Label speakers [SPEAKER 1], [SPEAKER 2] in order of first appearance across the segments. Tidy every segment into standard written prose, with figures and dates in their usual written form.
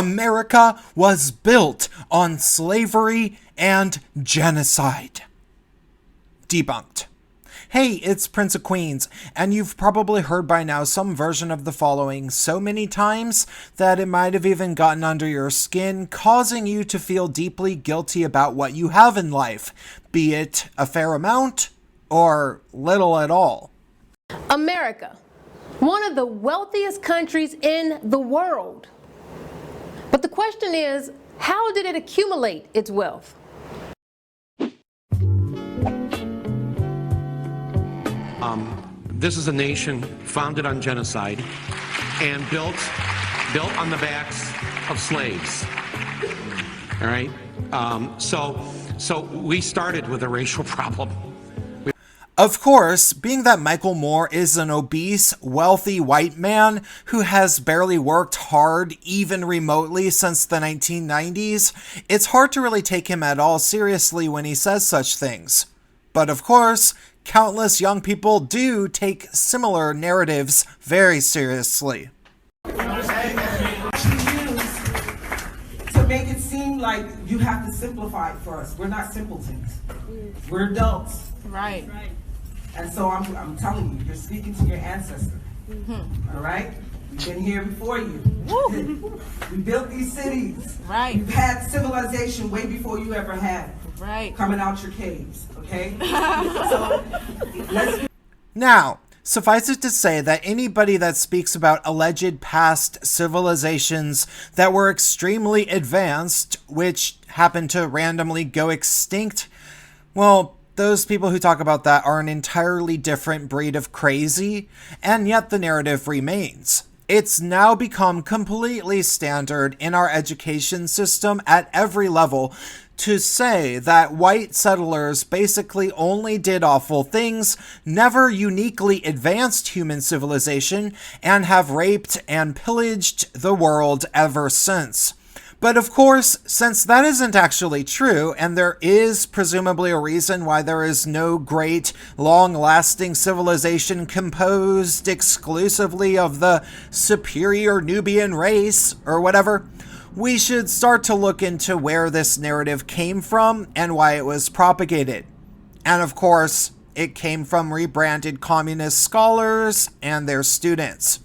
[SPEAKER 1] America was built on slavery and genocide. Debunked. Hey, it's Prince of Queens, and you've probably heard by now some version of the following so many times that it might have even gotten under your skin, causing you to feel deeply guilty about what you have in life, be it a fair amount or little at all.
[SPEAKER 2] America, one of the wealthiest countries in the world. But the question is, how did it accumulate its wealth?
[SPEAKER 3] This is a nation founded on genocide and built on the backs of slaves. All right? So we started with a racial problem.
[SPEAKER 1] Of course, being that Michael Moore is an obese, wealthy white man who has barely worked hard even remotely since the 1990s, it's hard to really take him at all seriously when he says such things. But of course, countless young people do take similar narratives very seriously.
[SPEAKER 4] To make it seem like you have to simplify it for us. We're not simpletons. We're adults.
[SPEAKER 5] Right.
[SPEAKER 4] And so I'm telling you, you're speaking to your ancestor. All right? We've been here before you. We built these cities.
[SPEAKER 5] Right.
[SPEAKER 4] We've had civilization way before you ever had.
[SPEAKER 5] Right.
[SPEAKER 4] Coming out your caves, okay? So let's.
[SPEAKER 1] Now, suffice it to say that anybody that speaks about alleged past civilizations that were extremely advanced, which happened to randomly go extinct, well, those people who talk about that are an entirely different breed of crazy, and yet the narrative remains. It's now become completely standard in our education system at every level to say that white settlers basically only did awful things, never uniquely advanced human civilization, and have raped and pillaged the world ever since. But of course, since that isn't actually true, and there is presumably a reason why there is no great, long-lasting civilization composed exclusively of the superior Nubian race, or whatever, we should start to look into where this narrative came from and why it was propagated. And of course, it came from rebranded communist scholars and their students.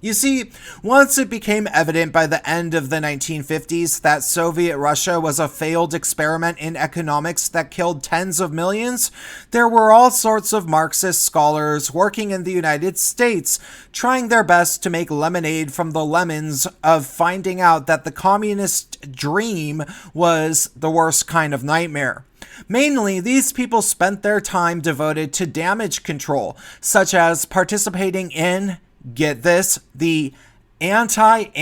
[SPEAKER 1] You see, once it became evident by the end of the 1950s that Soviet Russia was a failed experiment in economics that killed tens of millions, there were all sorts of Marxist scholars working in the United States, trying their best to make lemonade from the lemons of finding out that the communist dream was the worst kind of nightmare. Mainly, these people spent their time devoted to damage control, such as participating in, get this, the anti-communist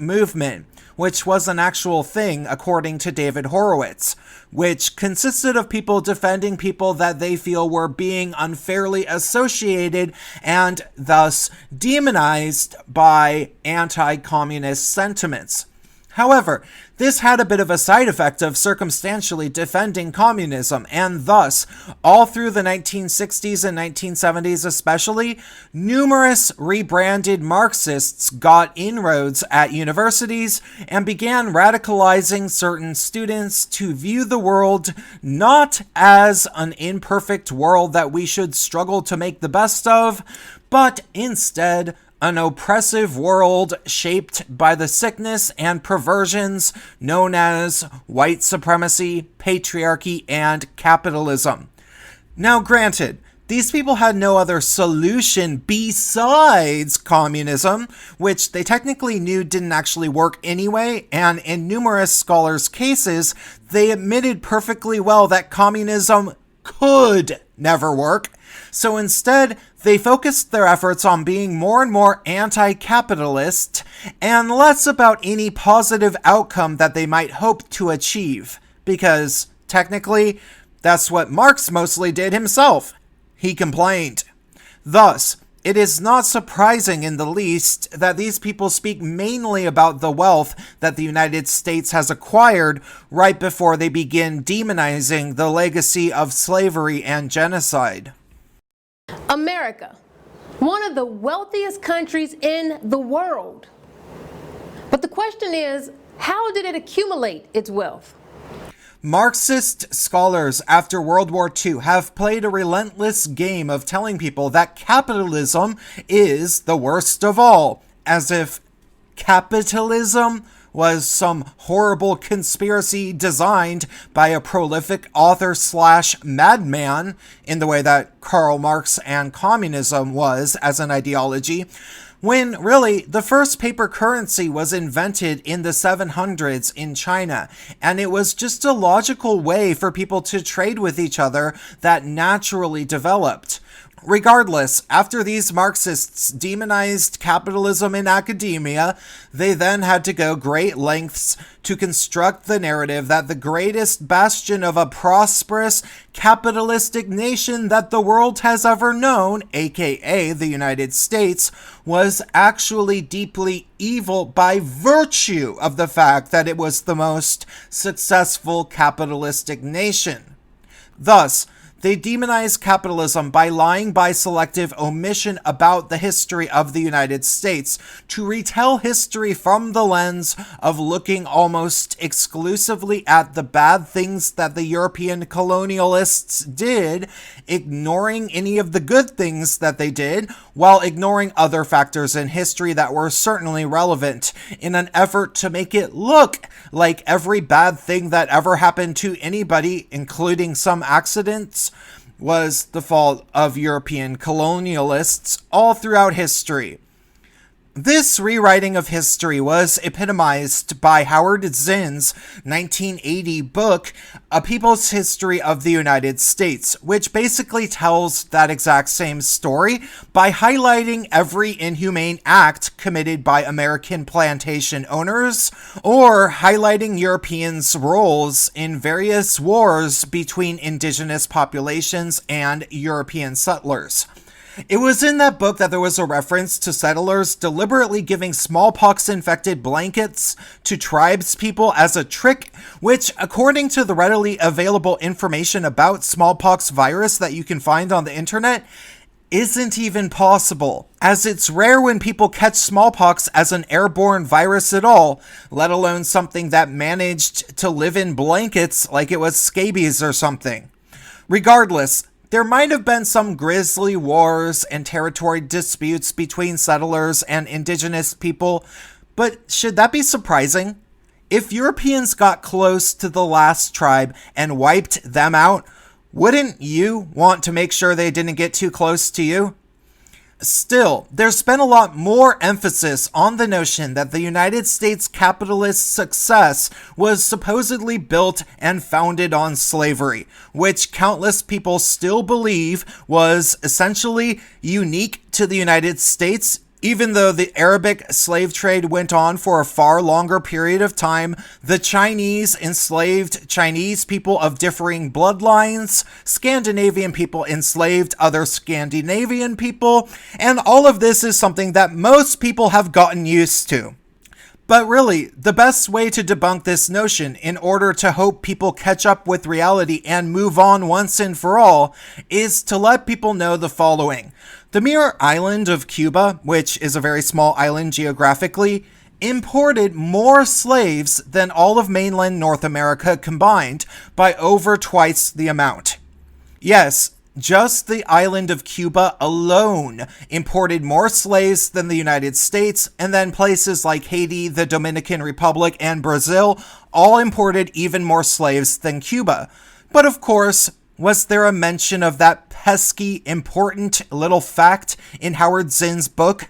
[SPEAKER 1] movement, which was an actual thing according to David Horowitz, which consisted of people defending people that they feel were being unfairly associated and thus demonized by anti-communist sentiments. However, this had a bit of a side effect of circumstantially defending communism, and thus, all through the 1960s and 1970s especially, numerous rebranded Marxists got inroads at universities and began radicalizing certain students to view the world not as an imperfect world that we should struggle to make the best of, but instead an oppressive world shaped by the sickness and perversions known as white supremacy, patriarchy, and capitalism. Now, granted, these people had no other solution besides communism, which they technically knew didn't actually work anyway, and in numerous scholars' cases, they admitted perfectly well that communism could never work. So instead, they focused their efforts on being more and more anti-capitalist and less about any positive outcome that they might hope to achieve. Because, technically, that's what Marx mostly did himself. He complained. Thus, it is not surprising in the least that these people speak mainly about the wealth that the United States has acquired right before they begin demonizing the legacy of slavery and genocide.
[SPEAKER 2] America, one of the wealthiest countries in the world. But the question is, how did it accumulate its wealth?
[SPEAKER 1] Marxist scholars after World War II have played a relentless game of telling people that capitalism is the worst of all, as if capitalism was some horrible conspiracy designed by a prolific author / madman in the way that Karl Marx and communism was as an ideology, when really the first paper currency was invented in the 700s in China, and it was just a logical way for people to trade with each other that naturally developed. Regardless, after these Marxists demonized capitalism in academia, they then had to go great lengths to construct the narrative that the greatest bastion of a prosperous capitalistic nation that the world has ever known, aka the United States, was actually deeply evil by virtue of the fact that it was the most successful capitalistic nation. Thus, they demonize capitalism by lying by selective omission about the history of the United States to retell history from the lens of looking almost exclusively at the bad things that the European colonialists did, ignoring any of the good things that they did, while ignoring other factors in history that were certainly relevant, in an effort to make it look like every bad thing that ever happened to anybody, including some accidents, was the fault of European colonialists all throughout history. This rewriting of history was epitomized by Howard Zinn's 1980 book, A People's History of the United States, which basically tells that exact same story by highlighting every inhumane act committed by American plantation owners, or highlighting Europeans' roles in various wars between indigenous populations and European settlers. It was in that book that there was a reference to settlers deliberately giving smallpox-infected blankets to tribespeople as a trick, which, according to the readily available information about smallpox virus that you can find on the internet, isn't even possible, as it's rare when people catch smallpox as an airborne virus at all, let alone something that managed to live in blankets like it was scabies or something. Regardless, there might have been some grisly wars and territory disputes between settlers and indigenous people, but should that be surprising? If Europeans got close to the last tribe and wiped them out, wouldn't you want to make sure they didn't get too close to you? Still, there's been a lot more emphasis on the notion that the United States capitalist success was supposedly built and founded on slavery, which countless people still believe was essentially unique to the United States. Even though the Arabic slave trade went on for a far longer period of time, the Chinese enslaved Chinese people of differing bloodlines, Scandinavian people enslaved other Scandinavian people, and all of this is something that most people have gotten used to. But really, the best way to debunk this notion in order to hope people catch up with reality and move on once and for all is to let people know the following. The mere island of Cuba, which is a very small island geographically, imported more slaves than all of mainland North America combined by over twice the amount. Yes, just the island of Cuba alone imported more slaves than the United States, and then places like Haiti, the Dominican Republic, and Brazil all imported even more slaves than Cuba. But of course, was there a mention of that pesky important little fact in Howard Zinn's book?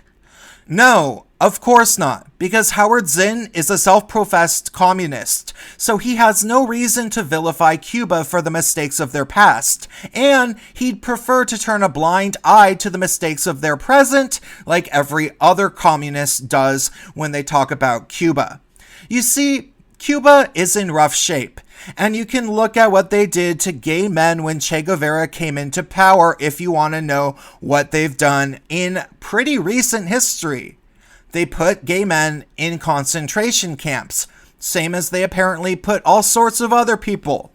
[SPEAKER 1] No, of course not, because Howard Zinn is a self-professed communist, so he has no reason to vilify Cuba for the mistakes of their past, and he'd prefer to turn a blind eye to the mistakes of their present, like every other communist does when they talk about Cuba. You see, Cuba is in rough shape, and you can look at what they did to gay men when Che Guevara came into power if you want to know what they've done in pretty recent history. They put gay men in concentration camps, same as they apparently put all sorts of other people.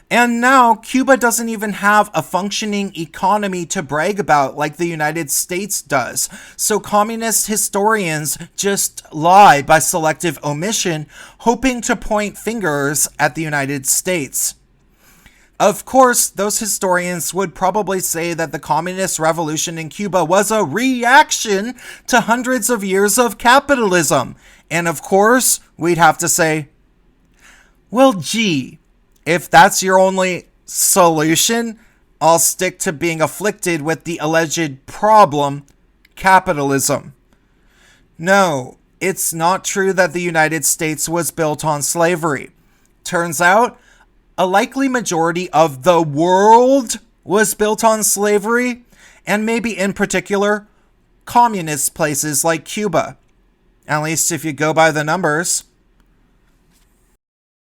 [SPEAKER 1] And now Cuba doesn't even have a functioning economy to brag about like the United States does. So communist historians just lie by selective omission, hoping to point fingers at the United States. Of course, those historians would probably say that the communist revolution in Cuba was a reaction to hundreds of years of capitalism. And of course, we'd have to say, well, gee, if that's your only solution, I'll stick to being afflicted with the alleged problem, capitalism. No, it's not true that the United States was built on slavery. Turns out, a likely majority of the world was built on slavery, and maybe in particular, communist places like Cuba. At least if you go by the numbers.